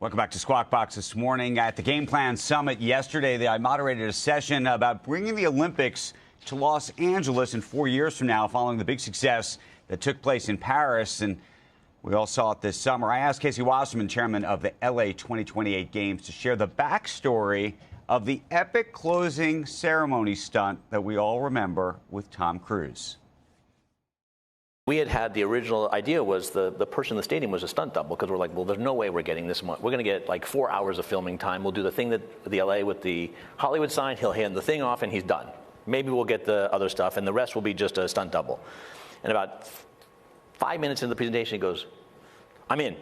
Welcome back to Squawk Box this morning. At the Game Plan Summit yesterday, I moderated a session about bringing the Olympics to Los Angeles in 4 years from now, following the big success that took place in Paris. And we all saw it this summer. I asked Casey Wasserman, chairman of the LA 2028 Games, to share the backstory of the epic closing ceremony stunt that we all remember with Tom Cruise. We had the original idea was the person in the stadium was a stunt double, because we're like, well, there's no way we're getting this much. We're going to get like 4 hours of filming time. We'll do the thing that the LA with the Hollywood sign. He'll hand the thing off and he's done. Maybe we'll get the other stuff and the rest will be just a stunt double. And about 5 minutes into the presentation, he goes, I'm in,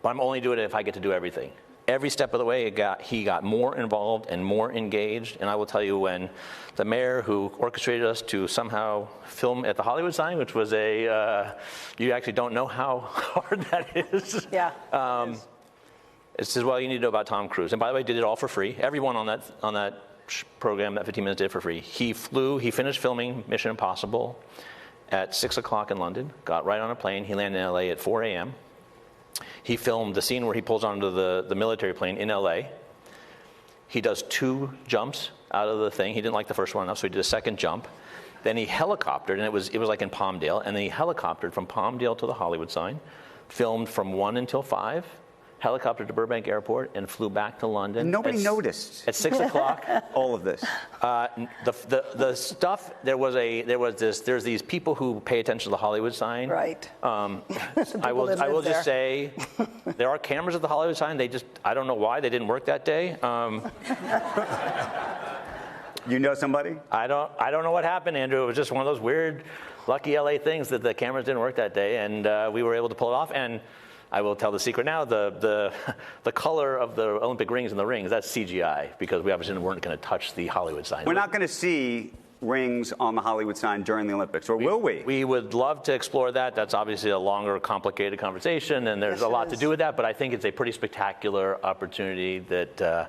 but I'm only doing it if I get to do everything. Every step of the way, he got more involved and more engaged. And I will tell you, when the mayor who orchestrated us to somehow film at the Hollywood sign, which was you actually don't know how hard that is. Yeah. It says, well, you need to know about Tom Cruise. And by the way, did it all for free. Everyone on that program, that 15 minutes, did it for free. He finished filming Mission Impossible at 6 o'clock in London, got right on a plane. He landed in LA at 4 a.m. He filmed the scene where he pulls onto the military plane in LA. He does 2 jumps out of the thing. He didn't like the first one enough, so he did a second jump. Then he helicoptered, and it was like in Palmdale, and then he helicoptered from Palmdale to the Hollywood sign, filmed from 1 until 5, helicoptered to Burbank Airport, and flew back to London. Nobody noticed. At 6 o'clock. All of this. The stuff, there's these people who pay attention to the Hollywood sign. Right. I will just say, there are cameras at the Hollywood sign. I don't know why they didn't work that day. You know somebody? I don't know what happened, Andrew. It was just one of those weird, lucky LA things that the cameras didn't work that day, and we were able to pull it off. And I will tell the secret now, the color of the Olympic rings in the rings, that's CGI, because we obviously weren't going to touch the Hollywood sign. We're not going to see rings on the Hollywood sign during the Olympics, or will we? We would love to explore that. That's obviously a longer, complicated conversation, and there's a lot to do with that, but I think it's a pretty spectacular opportunity that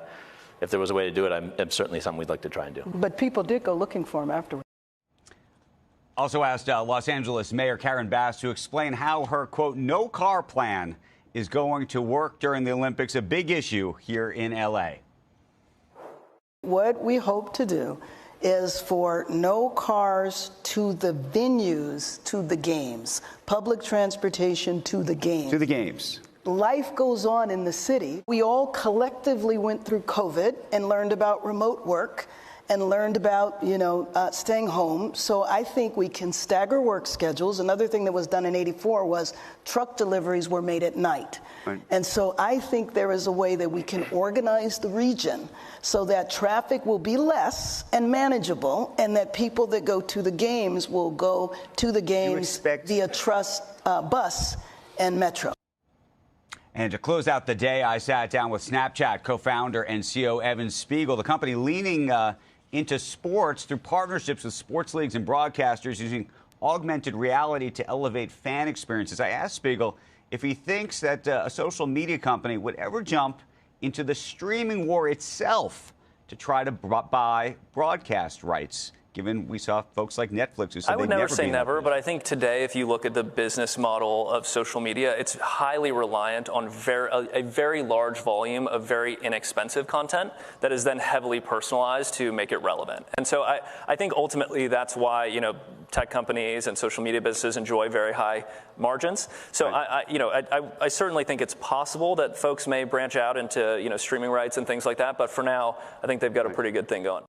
if there was a way to do it, it's certainly something we'd like to try and do. But people did go looking for him afterwards. Also asked Los Angeles Mayor Karen Bass to explain how her, quote, no car plan is going to work during the Olympics, a big issue here in L.A. What we hope to do is for no cars to the venues, to the games, public transportation to the games. To the games. Life goes on in the city. We all collectively went through COVID and learned about remote work and learned about, staying home. So I think we can stagger work schedules. Another thing that was done in '84 was truck deliveries were made at night. Right. And so I think there is a way that we can organize the region so that traffic will be less and manageable, and that people that go to the games will go to the games via bus and metro. And to close out the day, I sat down with Snapchat co-founder and CEO Evan Spiegel, the company leaning into sports through partnerships with sports leagues and broadcasters using augmented reality to elevate fan experiences. I asked Spiegel if he thinks that a social media company would ever jump into the streaming war itself to try to buy broadcast rights, given we saw folks like Netflix who said I would they'd never say never, but but I think today, if you look at the business model of social media, it's highly reliant on a very large volume of very inexpensive content that is then heavily personalized to make it relevant. And so I think ultimately that's why, tech companies and social media businesses enjoy very high margins. So right. I certainly think it's possible that folks may branch out into, streaming rights and things like that. But for now, I think they've got a pretty good thing going.